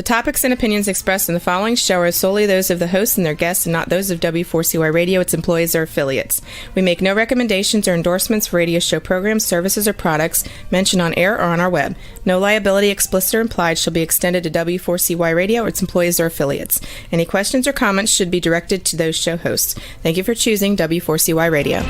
topics and opinions expressed in the following show are solely those of the hosts and their guests and not those of W4CY Radio, its employees, or affiliates. We make no recommendations or endorsements for radio show programs, services, or products mentioned on air or on our web. No liability, explicit or implied, shall be extended to W4CY Radio or its employees or affiliates. Any questions or comments should be directed to those show hosts. Thank you for choosing W4CY Radio.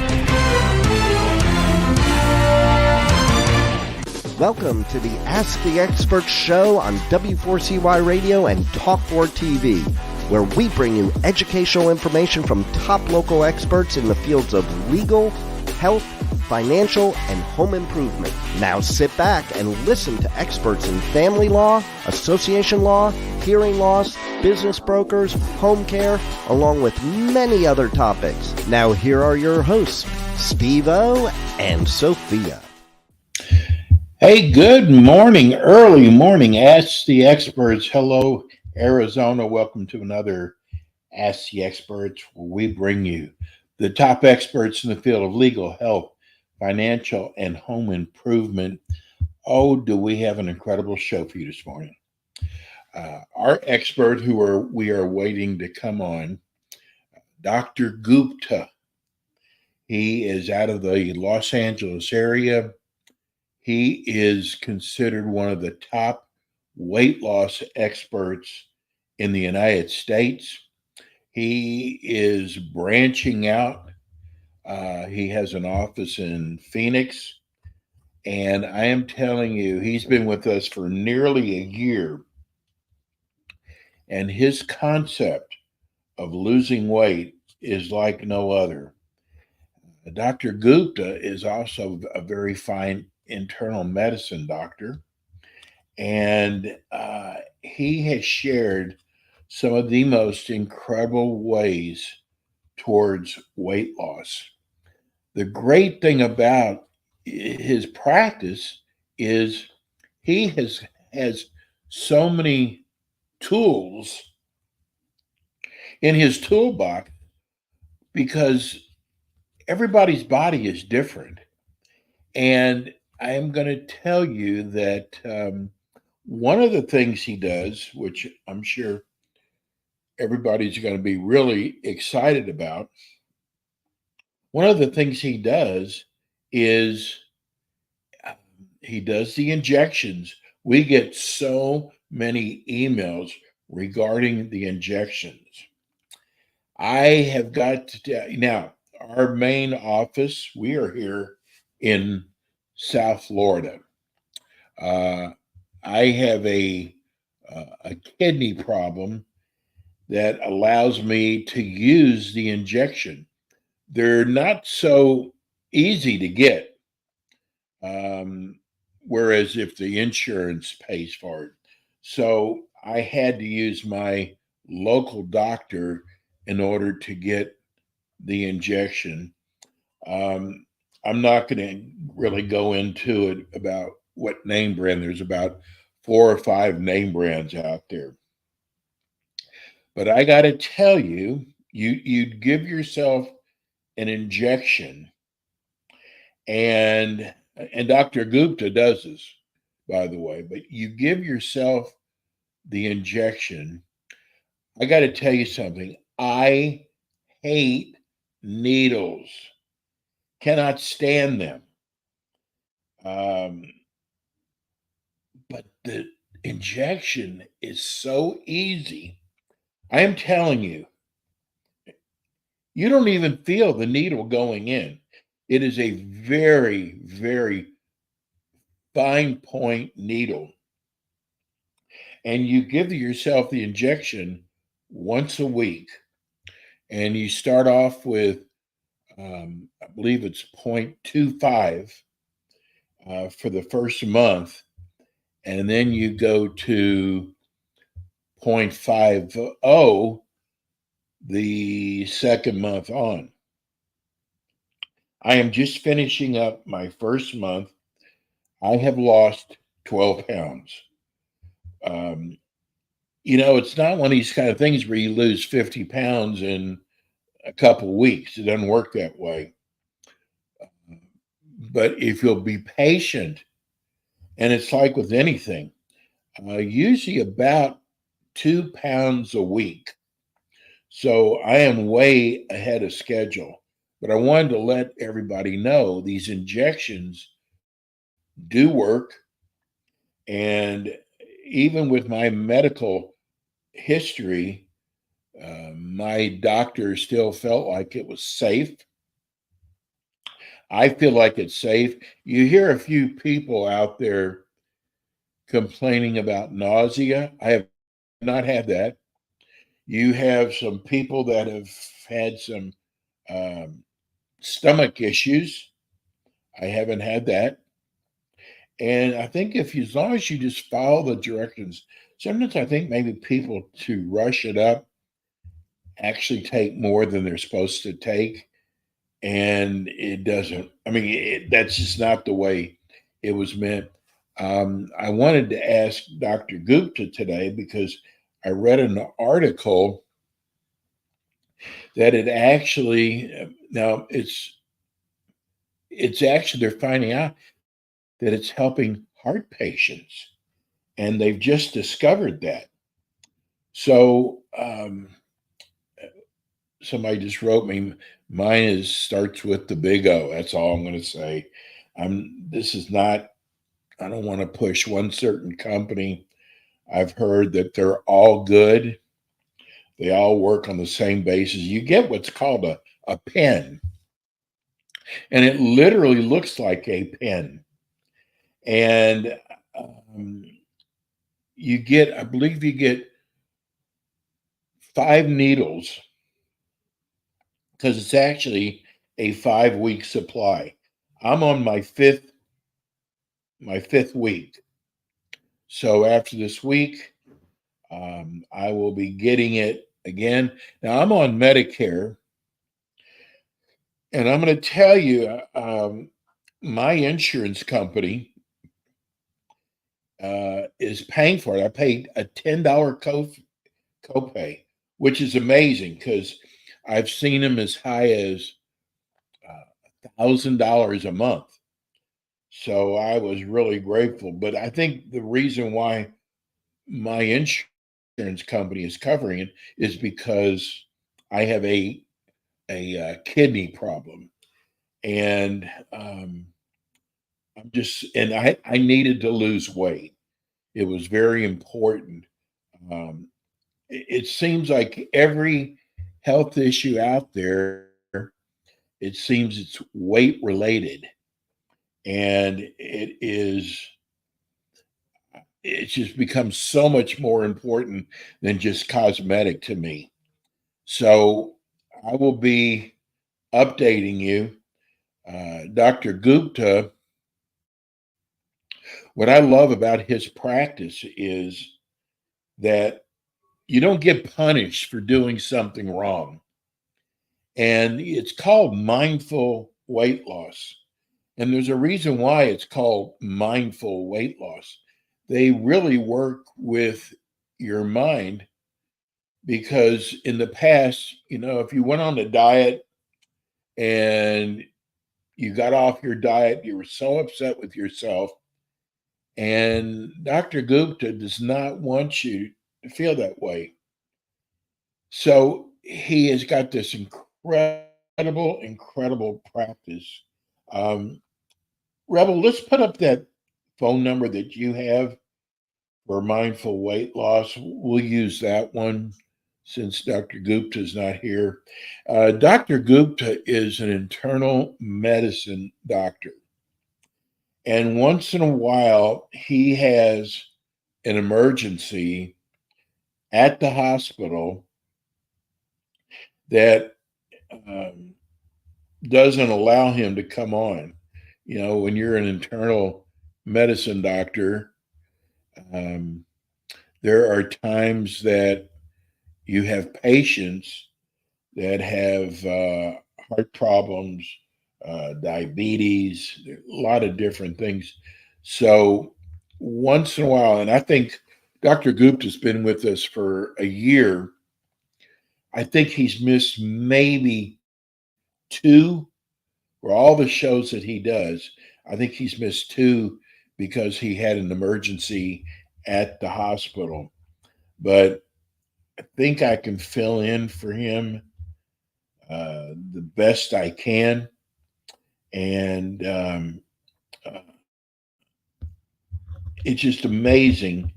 Welcome to the Ask the Expert show on W4CY Radio and Talk4 TV, where we bring you educational information from top local experts in the fields of legal, health, financial, and home improvement. Now sit back and listen to experts in family law, association law, hearing loss, business brokers, home care, along with many other topics. Now here are your hosts, Steve-O and Sophia. Hey, good morning, early morning. Ask the Experts. Hello, Arizona. Welcome to another Ask the Experts, where we bring you the top experts in the field of legal, health, financial, and home improvement. Oh, do we have an incredible show for you this morning. Our expert we are waiting to come on, Dr. Gupta. He is out of the Los Angeles area. He is considered one of the top weight loss experts in the United States. He is branching out. He has an office in Phoenix. And I am telling you, he's been with us for nearly a year. And his concept of losing weight is like no other. Dr. Gupta is also a very fine internal medicine doctor, and he has shared some of the most incredible ways towards weight loss. The great thing about his practice is he has so many tools in his toolbox because everybody's body is different. And I am going to tell you that one of the things he does, which I'm sure everybody's going to be really excited about, one of the things he does is he does the injections. We get so many emails regarding the injections. I have got to tell you now, our main office, we are here in South Florida. I have a kidney problem that allows me to use the injection. They're not so easy to get, whereas if the insurance pays for it. So I had to use my local doctor in order to get the injection. I'm not going to really go into it about what name brand. There's about 4 or 5 name brands out there. But I got to tell you, you'd give yourself an injection, and Dr. Gupta does this, by the way, but you give yourself the injection. I got to tell you something. I hate needles. Cannot stand them. But the injection is so easy. I am telling you, you don't even feel the needle going in. It is a very, very fine point needle. And you give yourself the injection once a week. And you start off with I believe it's 0.25 for the first month, and then you go to 0.50 the second month on. I am just finishing up my first month. I have lost 12 pounds. It's not one of these kind of things where you lose 50 pounds in a couple of weeks. It doesn't work that way. But if you'll be patient, and it's like with anything, usually about 2 pounds a week. So I am way ahead of schedule. But I wanted to let everybody know these injections do work. And even with my medical history, my doctor still felt like it was safe. I feel like it's safe. You hear a few people out there complaining about nausea. I have not had that. You have some people that have had some um, stomach issues. I haven't had that. And I think if you, as long as you just follow the directions, sometimes I think maybe people to rush it up actually take more than they're supposed to take. And it doesn't, I mean, that's just not the way it was meant. I wanted to ask Dr. Gupta today because I read an article that it actually, now it's actually, they're finding out that it's helping heart patients, and they've just discovered that. So somebody just wrote me, mine is starts with the big O. That's all I'm going to say. This is not, I don't want to push one certain company. I've heard that they're all good. They all work on the same basis. You get what's called a pen, and it literally looks like a pen. And you get, I believe you get 5 needles because it's actually a 5-week supply. I'm on my fifth week. So after this week, I will be getting it again. Now I'm on Medicare, and I'm going to tell you, my insurance company is paying for it. I paid a $10 copay, which is amazing because I've seen them as high as $1,000 a month. So I was really grateful. But I think the reason why my insurance company is covering it is because I have a kidney problem, and I needed to lose weight. It was very important. It seems like every health issue out there, it seems it's weight related, and it's just become so much more important than just cosmetic to me. So I will be updating you. Dr. Gupta, what I love about his practice is that you don't get punished for doing something wrong. And it's called mindful weight loss. And there's a reason why it's called mindful weight loss. They really work with your mind because in the past, if you went on a diet and you got off your diet, you were so upset with yourself. And Dr. Gupta does not want you to feel that way. So he has got this incredible practice. Rebel, let's put up that phone number that you have for mindful weight loss. We'll use that one since Dr. Gupta is not here. Dr. Gupta is an internal medicine doctor. And once in a while, he has an emergency at the hospital that doesn't allow him to come on. When you're an internal medicine doctor, there are times that you have patients that have heart problems, diabetes, a lot of different things. So once in a while, and I think Dr. Gupta's been with us for a year. I think he's missed maybe 2 for all the shows that he does. I think he's missed 2 because he had an emergency at the hospital. But think I can fill in for him the best I can. And uh, it's just amazing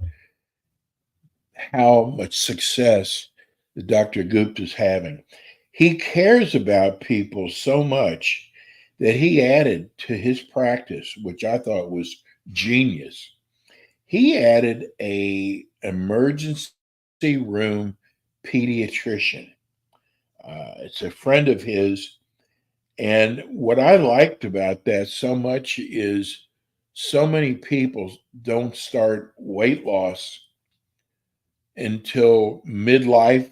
how much success the Dr. Gupta is having. He cares about people so much that he added to his practice, which I thought was genius. He added a emergency room pediatrician. It's a friend of his. And what I liked about that so much is so many people don't start weight loss until midlife,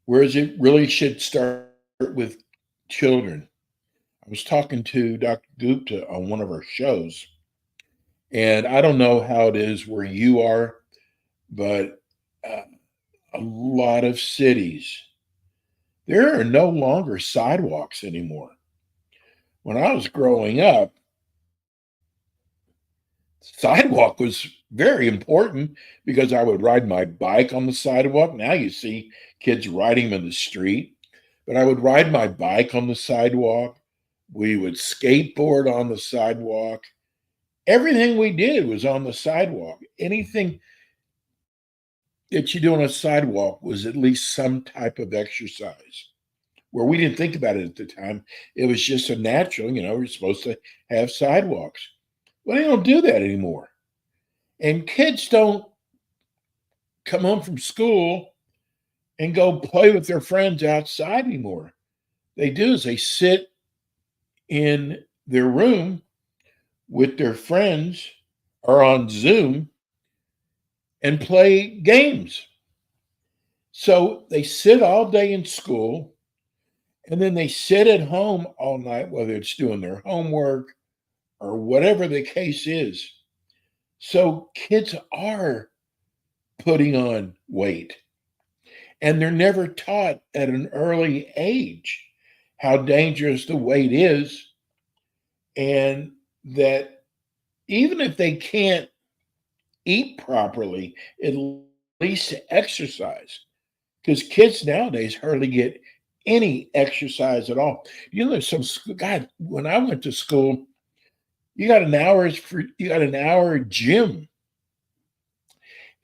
whereas it really should start with children. I was talking to Dr. Gupta on one of our shows, and I don't know how it is where you are, but uh, a lot of cities, there are no longer sidewalks anymore. When I was growing up, sidewalk was very important because I would ride my bike on the sidewalk. Now you see kids riding them in the street, but I would ride my bike on the sidewalk. We would skateboard on the sidewalk. Everything we did was on the sidewalk. Anything that you do on a sidewalk was at least some type of exercise. Where we didn't think about it at the time, it was just a natural, we're supposed to have sidewalks. Well, they don't do that anymore. And kids don't come home from school and go play with their friends outside anymore. They do is they sit in their room with their friends or on Zoom and play games. So they sit all day in school and then they sit at home all night, whether it's doing their homework or whatever the case is. So kids are putting on weight, and they're never taught at an early age how dangerous the weight is, and that even if they can't eat properly, at least exercise, because kids nowadays hardly get any exercise at all. There's some God. When I went to school, you got an hour gym,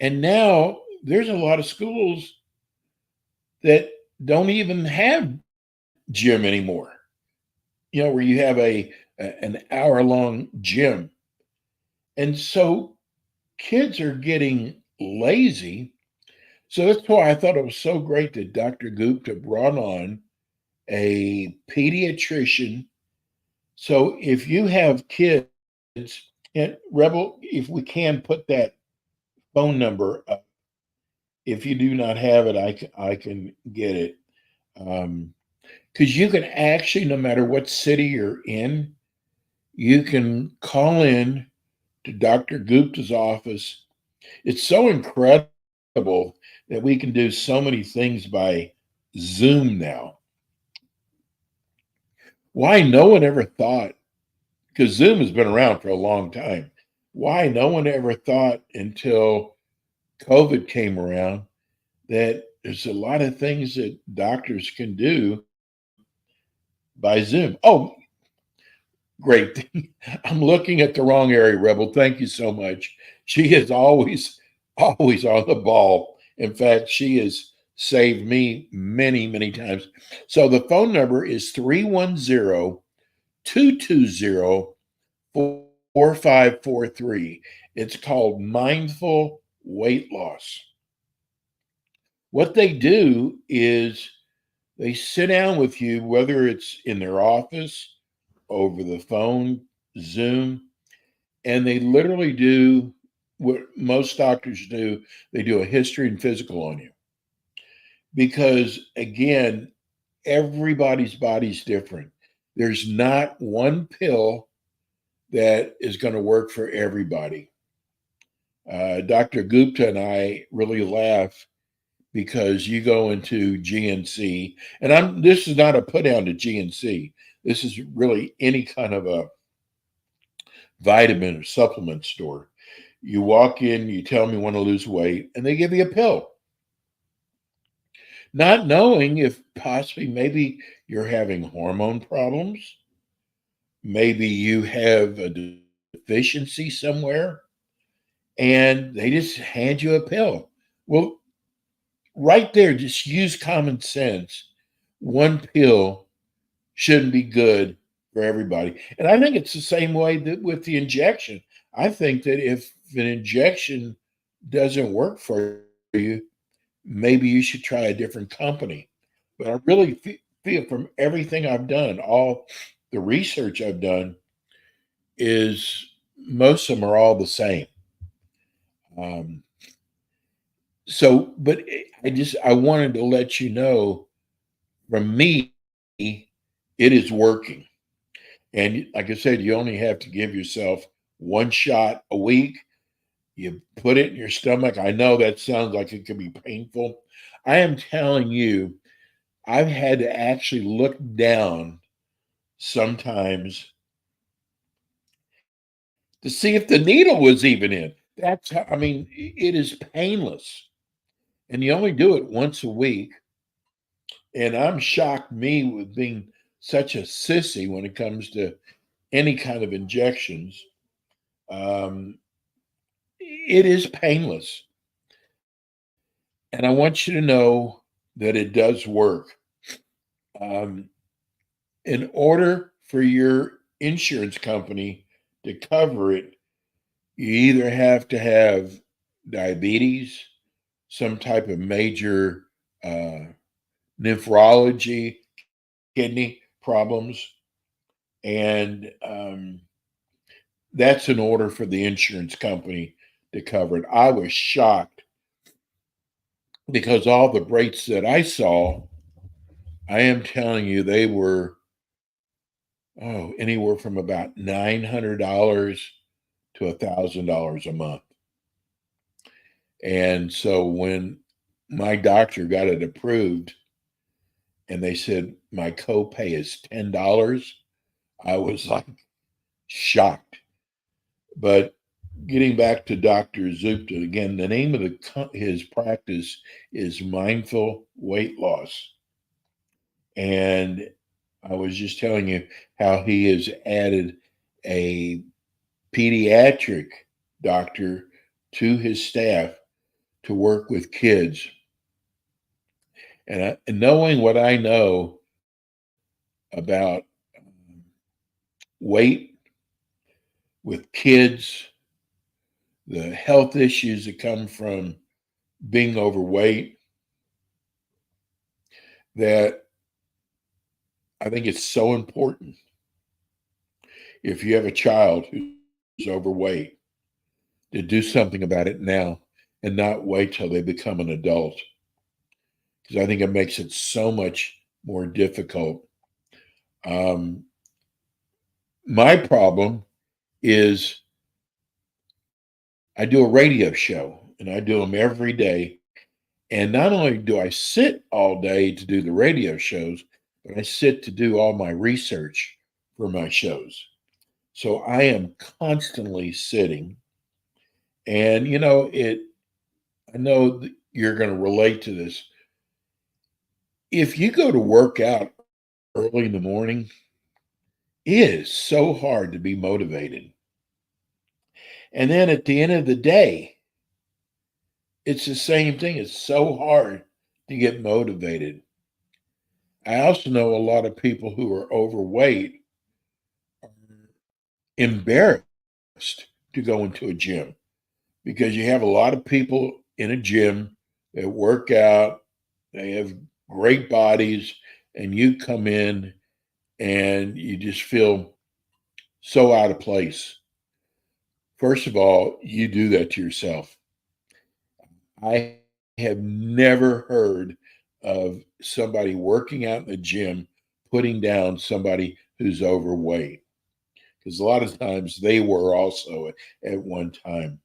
and now there's a lot of schools that don't even have gym anymore. Where you have an hour long gym, and so kids are getting lazy. So that's why I thought it was so great that Dr. Gupta brought on a pediatrician. So if you have kids, and Rebel, if we can put that phone number up, if you do not have it, I can get it. Because you can actually, no matter what city you're in, you can call in to Dr. Gupta's office. It's so incredible that we can do so many things by Zoom now. Why no one ever thought, because Zoom has been around for a long time, why no one ever thought until COVID came around that there's a lot of things that doctors can do by Zoom. Oh, great. I'm looking at the wrong area, Rebel. Thank you so much. She is always on the ball. In fact, she has saved me many, many times. So the phone number is 310-220-4543. It's called Mindful Weight Loss. What they do is they sit down with you, whether it's in their office, over the phone, Zoom, and they literally do what most doctors do. They do a history and physical on you. Because again, everybody's body's different. There's not one pill that is going to work for everybody. Dr. Gupta and I really laugh because you go into GNC, and this is not a put down to GNC. This is really any kind of a vitamin or supplement store. You walk in, you tell them you want to lose weight, and they give you a pill. not knowing if possibly maybe you're having hormone problems, maybe you have a deficiency somewhere, and they just hand you a pill. Well, right there, just use common sense. One pill shouldn't be good for everybody. And I think it's the same way that with the injection. I think that if an injection doesn't work for you, maybe you should try a different company. But I really feel from everything I've done, all the research I've done, is most of them are all the same. Um, but I wanted to let you know from me, it is working. And like I said, you only have to give yourself one shot a week. You put it in your stomach. I know that sounds like it can be painful. I am telling you, I've had to actually look down sometimes to see if the needle was even in. That's how, I mean, it is painless. And you only do it once a week. And I'm shocked, me, with being such a sissy when it comes to any kind of injections. Um, it is painless. And I want you to know that it does work. Um, in order for your insurance company to cover it, you either have to have diabetes, some type of major nephrology, kidney problems, and that's in order for the insurance company to cover it. I was shocked because all the rates that I saw, I am telling you, they were anywhere from about $900 to $1,000 a month. And so when my doctor got it approved and they said my copay is $10, I was like shocked. But getting back to Dr. Zupta again, the name of his practice is Mindful Weight Loss. And I was just telling you how he has added a pediatric doctor to his staff to work with kids. And knowing what I know about weight with kids, the health issues that come from being overweight, that I think it's so important if you have a child who's overweight to do something about it now and not wait till they become an adult. Because I think it makes it so much more difficult. My problem is I do a radio show and I do them every day. And not only do I sit all day to do the radio shows, but I sit to do all my research for my shows. So I am constantly sitting. And, I know that you're going to relate to this. If you go to work out early in the morning, it is so hard to be motivated. And then at the end of the day, it's the same thing. It's so hard to get motivated. I also know a lot of people who are overweight are embarrassed to go into a gym because you have a lot of people in a gym that work out, they have great bodies, and you come in and you just feel so out of place. First of all, you do that to yourself. I have never heard of somebody working out in the gym putting down somebody who's overweight, because a lot of times they were also at one time.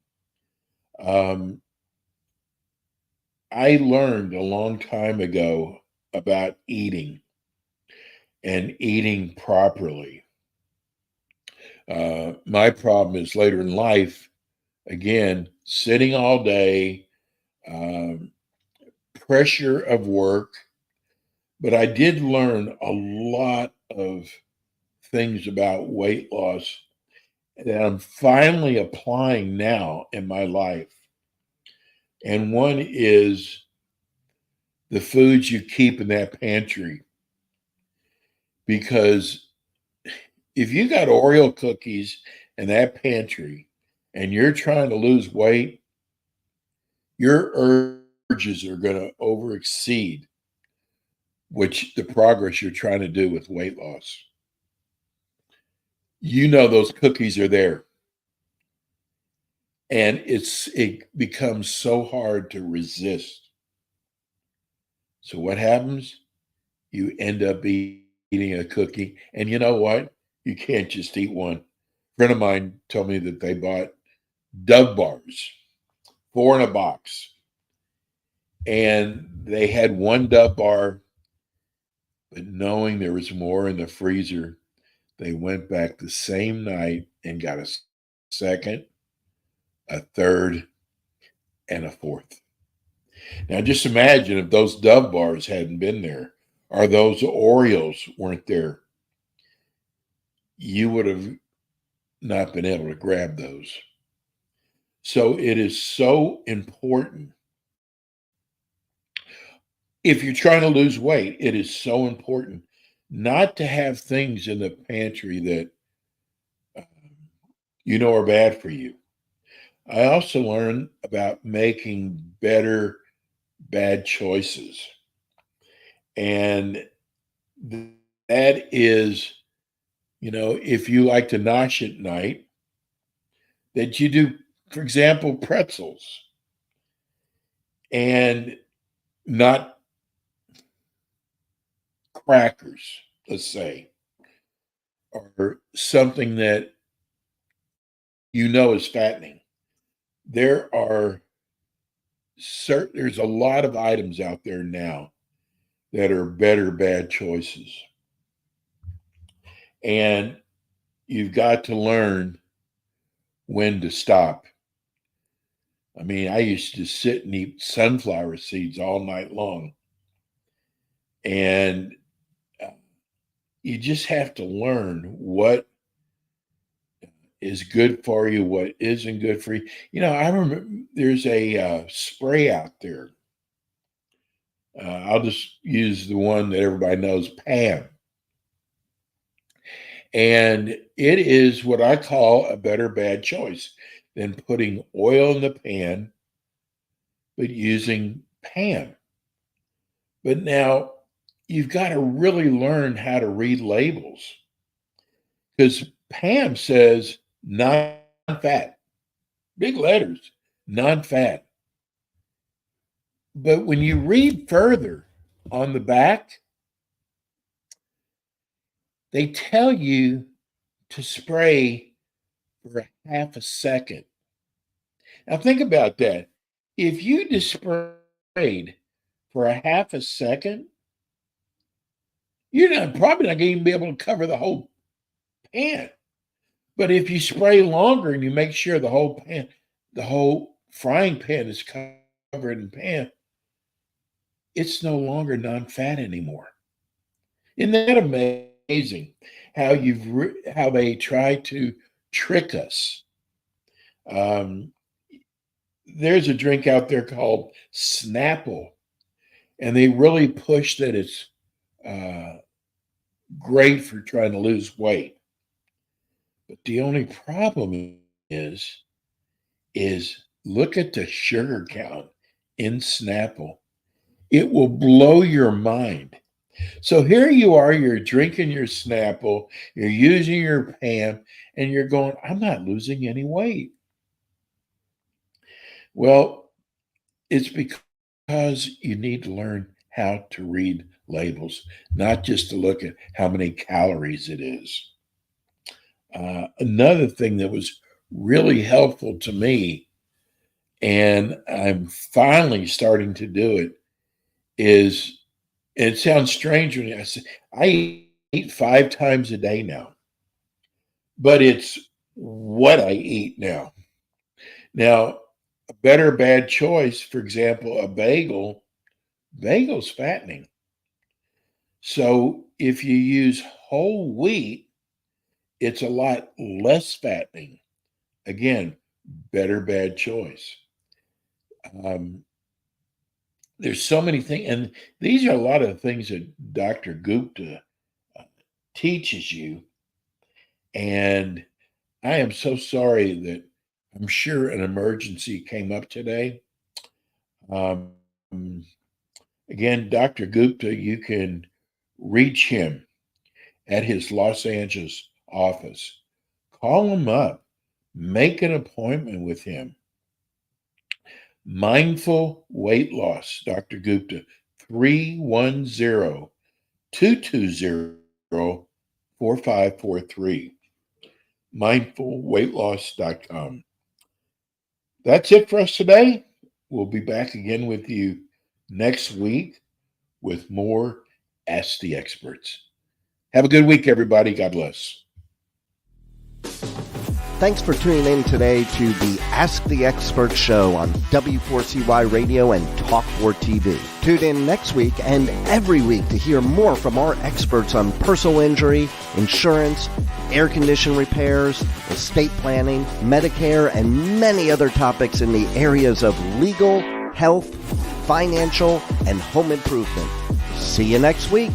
I learned a long time ago about eating and eating properly. My problem is later in life, again, sitting all day, pressure of work, but I did learn a lot of things about weight loss that I'm finally applying now in my life. And one is the foods you keep in that pantry. Because if you got Oreo cookies in that pantry and you're trying to lose weight, your urges are going to overexceed which the progress you're trying to do with weight loss. You know those cookies are there. And it becomes so hard to resist. So what happens? You end up eating a cookie. And you know what? You can't just eat one. A friend of mine told me that they bought Dove bars, 4 in a box. And they had one Dove bar, but knowing there was more in the freezer, they went back the same night and got a second, a third, and a fourth. Now, just imagine if those Dove bars hadn't been there, or those Oreos weren't there, you would have not been able to grab those. So it is so important. If you're trying to lose weight, it is so important not to have things in the pantry that you know are bad for you. I also learned about making better bad choices. And that is, if you like to nosh at night, that you do, for example, pretzels and not crackers, let's say, or something that you know is fattening. There's a lot of items out there now that are better bad choices. And you've got to learn when to stop. I mean, I used to sit and eat sunflower seeds all night long. And you just have to learn what is good for you, what isn't good for you. I remember there's a spray out there. I'll just use the one that everybody knows, Pam. And it is what I call a better bad choice than putting oil in the pan, but using Pam. But now you've got to really learn how to read labels, because Pam says non-fat, big letters, non-fat. But when you read further on the back, they tell you to spray for a half a second. Now think about that. If you just sprayed for a half a second, you're probably not going to even be able to cover the whole pan. But if you spray longer and you make sure the whole frying pan is covered in pan, it's no longer non-fat anymore. Isn't that amazing? How they try to trick us. There's a drink out there called Snapple, and they really push that it's great for trying to lose weight. But the only problem is look at the sugar count in Snapple. It will blow your mind. So here you are, you're drinking your Snapple, you're using your Pam, and you're going, I'm not losing any weight. Well, it's because you need to learn how to read labels, not just to look at how many calories it is. Another thing that was really helpful to me, and I'm finally starting to do it, is, and it sounds strange when I say, I eat 5 times a day now, but it's what I eat now. Now, a better bad choice, for example, a bagel Vagel's fattening. So if you use whole wheat, it's a lot less fattening. Again, better bad choice. There's so many things, and these are a lot of the things that Dr. Gupta teaches you. And I am so sorry that I'm sure an emergency came up today. Again, Dr. Gupta, you can reach him at his Los Angeles office. Call him up. Make an appointment with him. Mindful Weight Loss, Dr. Gupta, 310-220-4543. mindfulweightloss.com. That's it for us today. We'll be back again with you next week with more Ask the Experts. Have a good week, everybody. God bless. Thanks for tuning in today to the Ask the Expert show on W4CY Radio and Talk4 TV. Tune in next week and every week to hear more from our experts on personal injury, insurance, air condition repairs, estate planning, Medicare, and many other topics in the areas of legal, health, financial, and home improvement. See you next week.